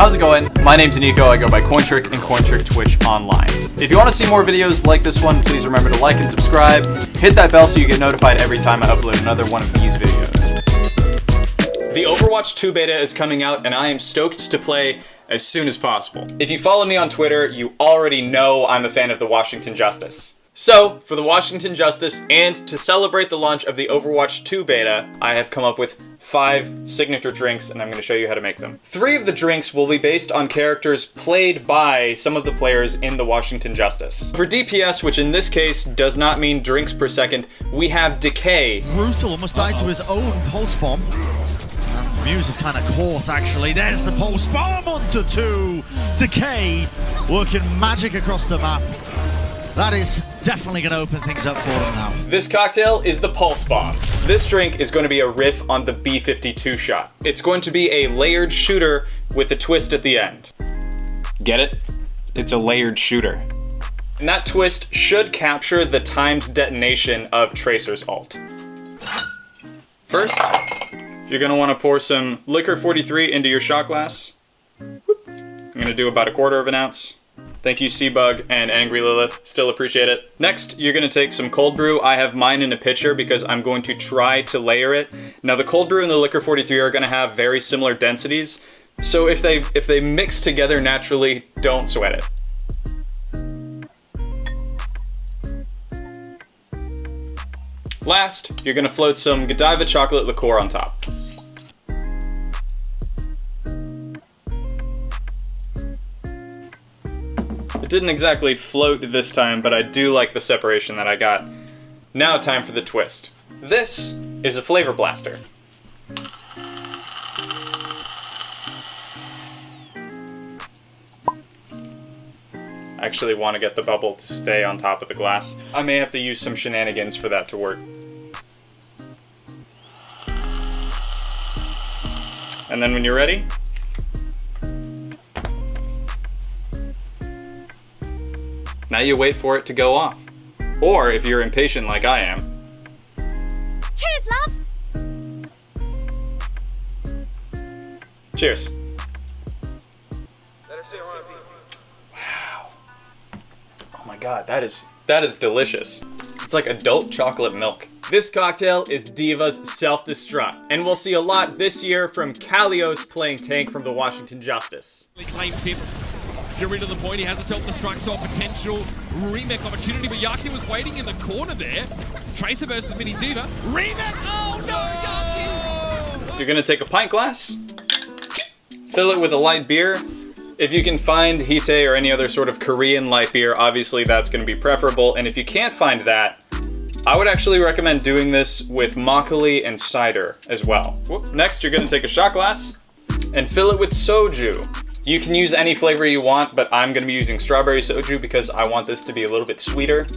How's it going? My name's Nico, I go by COINTrick and cointricktwitch online. If you want to see more videos like this one, please remember to like and subscribe. Hit that bell so you get notified every time I upload another one of these videos. The Overwatch 2 beta is coming out and I am stoked to play as soon as possible. If you follow me on Twitter, you already know I'm a fan of the Washington Justice. So, for the Washington Justice and to celebrate the launch of the Overwatch 2 beta, I have come up with 5 signature drinks and I'm going to show you how to make them. 3 of the drinks will be based on characters played by some of the players in the Washington Justice. For DPS, which in this case does not mean drinks per second, we have Decay. Brutal, almost died to his own pulse bomb. And Muse is kind of caught actually. There's the pulse bomb onto 2. Decay working magic across the map. That is definitely going to open things up for him now. This cocktail is the Pulse Bomb. This drink is going to be a riff on the B-52 shot. It's going to be a layered shooter with a twist at the end. Get it? It's a layered shooter. And that twist should capture the timed detonation of Tracer's ult. First, you're going to want to pour some Liquor 43 into your shot glass. I'm going to do about 1/4 ounce. Thank you, Seabug and Angry Lilith. Still appreciate it. Next, you're going to take some cold brew. I have mine in a pitcher because I'm going to try to layer it. Now, the cold brew and the Liquor 43 are going to have very similar densities, so if they mix together naturally, don't sweat it. Last, you're going to float some Diva chocolate liqueur on top. It didn't exactly float this time, but I do like the separation that I got. Now time for the twist. This is a flavor blaster. I actually want to get the bubble to stay on top of the glass. I may have to use some shenanigans for that to work. And then when you're ready, now you wait for it to go off. Or, if you're impatient like I am... Cheers, love! Cheers. Wow. Oh my god, that is delicious. It's like adult chocolate milk. This cocktail is Diva's Self-Destruct, and we'll see a lot this year from Kalios playing tank from the Washington Justice. He claims him. Fury to the point, he has a self-destruct, so a potential remake opportunity, but Yaki was waiting in the corner there. Tracer versus Mini Diva. Remake! Oh no, Yaki! You're gonna take a pint glass, fill it with a light beer. If you can find Hite or any other sort of Korean light beer, obviously that's gonna be preferable, and if you can't find that, I would actually recommend doing this with Mocktail and cider as well. Next, you're gonna take a shot glass and fill it with soju. You can use any flavor you want, but I'm gonna be using strawberry soju because I want this to be a little bit sweeter.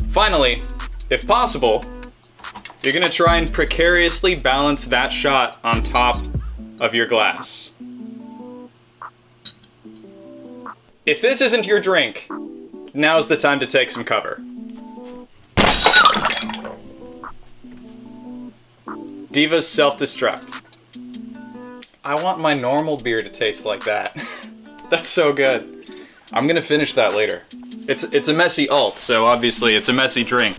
Finally, if possible, you're gonna try and precariously balance that shot on top of your glass. If this isn't your drink, now's the time to take some cover. Diva's Self-Destruct. I want my normal beer to taste like that. That's so good. I'm gonna finish that later. It's a messy ult, so obviously it's a messy drink.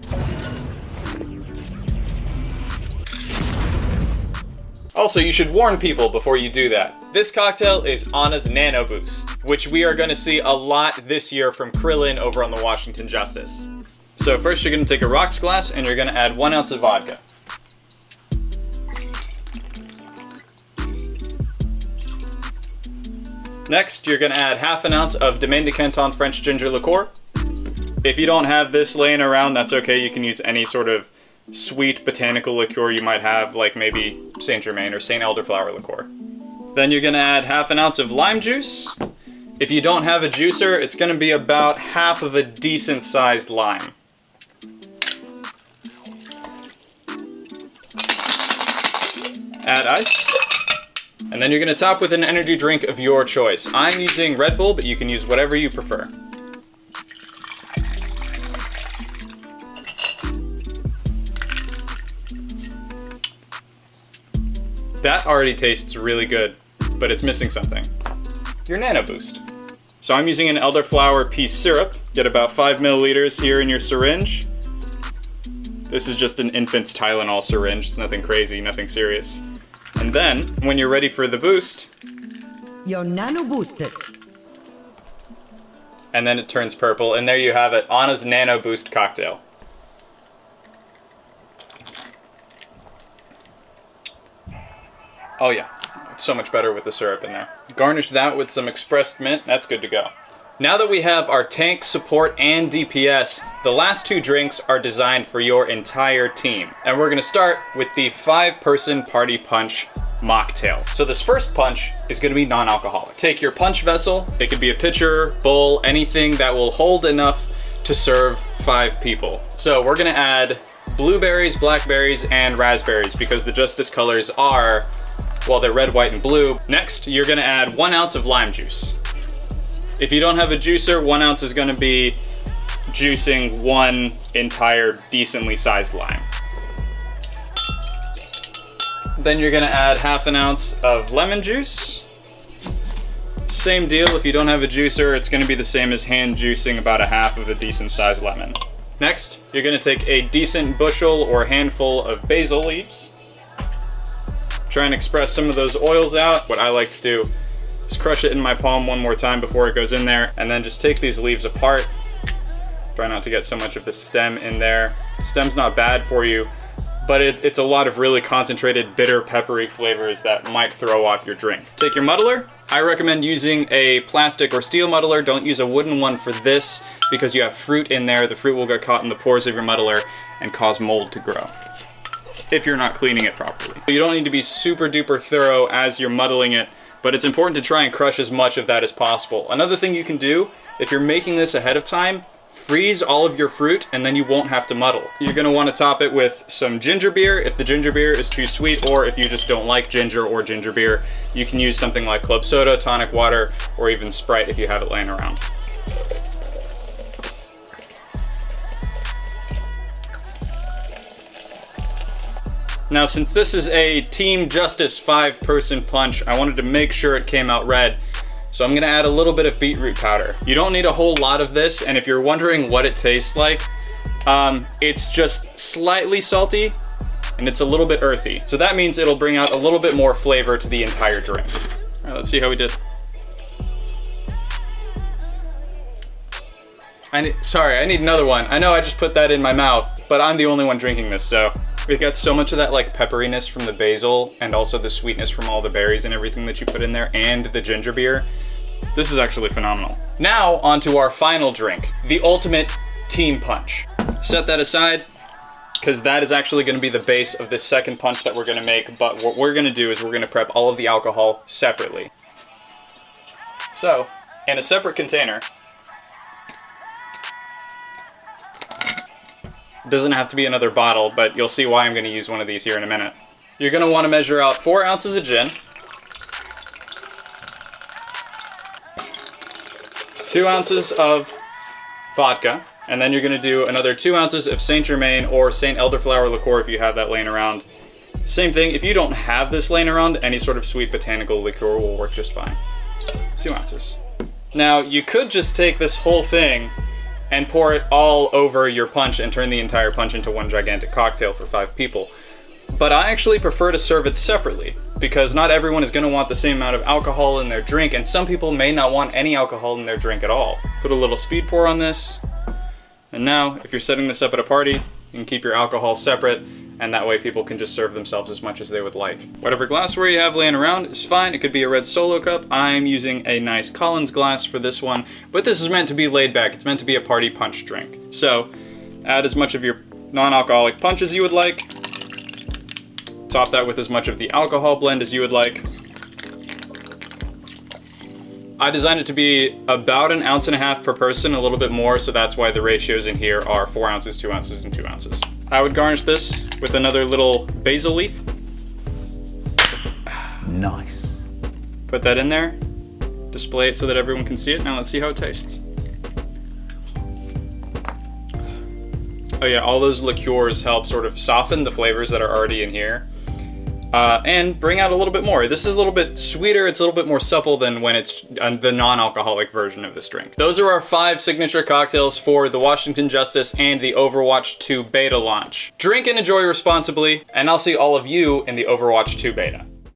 Also, you should warn people before you do that. This cocktail is Anna's Nano Boost, which we are gonna see a lot this year from Krillin over on the Washington Justice. So first you're gonna take a rocks glass and you're gonna add 1 ounce of vodka. Next, you're gonna add 1/2 ounce of Domaine de Canton French ginger liqueur. If you don't have this laying around, that's okay. You can use any sort of sweet botanical liqueur you might have, like maybe Saint Germain or Saint Elderflower liqueur. Then you're gonna add 1/2 ounce of lime juice. If you don't have a juicer, it's gonna be about half of a decent sized lime. Add ice. And then you're gonna top with an energy drink of your choice. I'm using Red Bull, but you can use whatever you prefer. That already tastes really good, but it's missing something. your Nano Boost. So I'm using an elderflower pea syrup. Get about 5 milliliters here in your syringe. This is just an infant's Tylenol syringe. It's nothing crazy, nothing serious. And then, when you're ready for the boost, Your Nano boosted. and then it turns purple, and there you have it, Anna's Nano Boost cocktail. Oh yeah, it's so much better with the syrup in there. Garnish that with some expressed mint, that's good to go. Now that we have our tank, support, and DPS, the last 2 drinks are designed for your entire team. And we're gonna start with the 5-person party punch Mocktail. So this first punch is gonna be non-alcoholic. Take your punch vessel, it could be a pitcher, bowl, anything that will hold enough to serve 5 people. So we're gonna add blueberries, blackberries, and raspberries because the Justice colors are, well, they're red, white, and blue. Next, you're gonna add 1 ounce of lime juice. If you don't have a juicer, 1 ounce is gonna be juicing 1 entire decently sized lime. Then you're gonna add half an ounce of lemon juice. Same deal, if you don't have a juicer, it's gonna be the same as hand juicing about a half of a decent sized lemon. Next, you're gonna take a decent bushel or handful of basil leaves. Try and express some of those oils out. What I like to do is crush it in my palm one more time before it goes in there, and then just take these leaves apart. Try not to get so much of the stem in there. Stem's not bad for you, but it's a lot of really concentrated, bitter, peppery flavors that might throw off your drink. Take your muddler. I recommend using a plastic or steel muddler. Don't use a wooden one for this because you have fruit in there. The fruit will get caught in the pores of your muddler and cause mold to grow if you're not cleaning it properly. You don't need to be super duper thorough as you're muddling it, but it's important to try and crush as much of that as possible. Another thing you can do, if you're making this ahead of time, freeze all of your fruit and then you won't have to muddle. You're gonna wanna top it with some ginger beer if the ginger beer is too sweet, or if you just don't like ginger or ginger beer, you can use something like club soda, tonic water, or even Sprite if you have it laying around. Now, since this is a Team Justice 5-person punch, I wanted to make sure it came out red. So I'm gonna add a little bit of beetroot powder. You don't need a whole lot of this, and if you're wondering what it tastes like, it's just slightly salty, and it's a little bit earthy. So that means it'll bring out a little bit more flavor to the entire drink. All right, let's see how we did. I need another one. I know I just put that in my mouth, but I'm the only one drinking this, so. It got so much of that like pepperiness from the basil and also the sweetness from all the berries and everything that you put in there and the ginger beer. This is actually phenomenal. Now on to our final drink, the ultimate team punch. Set that aside because that is actually going to be the base of this second punch that we're going to make, but what we're going to do is we're going to prep all of the alcohol separately. So, in a separate container, doesn't have to be another bottle, but you'll see why I'm going to use one of these here in a minute. You're going to want to measure out 4 ounces of gin, 2 ounces of vodka, and then you're going to do another 2 ounces of Saint Germain or Saint Elderflower liqueur if you have that laying around. Same thing, if you don't have this laying around, any sort of sweet botanical liqueur will work just fine. 2 ounces. Now, you could just take this whole thing and pour it all over your punch and turn the entire punch into one gigantic cocktail for 5 people. But I actually prefer to serve it separately, because not everyone is going to want the same amount of alcohol in their drink, and some people may not want any alcohol in their drink at all. Put a little speed pour on this, and now, if you're setting this up at a party, you can keep your alcohol separate, and that way people can just serve themselves as much as they would like. Whatever glassware you have laying around is fine. It could be a red Solo cup. I'm using a nice Collins glass for this one, but this is meant to be laid back. It's meant to be a party punch drink. So, add as much of your non-alcoholic punch as you would like. Top that with as much of the alcohol blend as you would like. I designed it to be about 1.5 ounces per person, a little bit more, so that's why the ratios in here are 4 ounces, 2 ounces, and 2 ounces. I would garnish this with another little basil leaf. Nice. Put that in there. Display it so that everyone can see it. Now let's see how it tastes. Oh yeah, all those liqueurs help sort of soften the flavors that are already in here. and bring out a little bit more. This is a little bit sweeter, it's a little bit more supple than when it's the non-alcoholic version of this drink. Those are our 5 signature cocktails for the Washington Justice and the Overwatch 2 beta launch. Drink and enjoy responsibly, and I'll see all of you in the Overwatch 2 beta.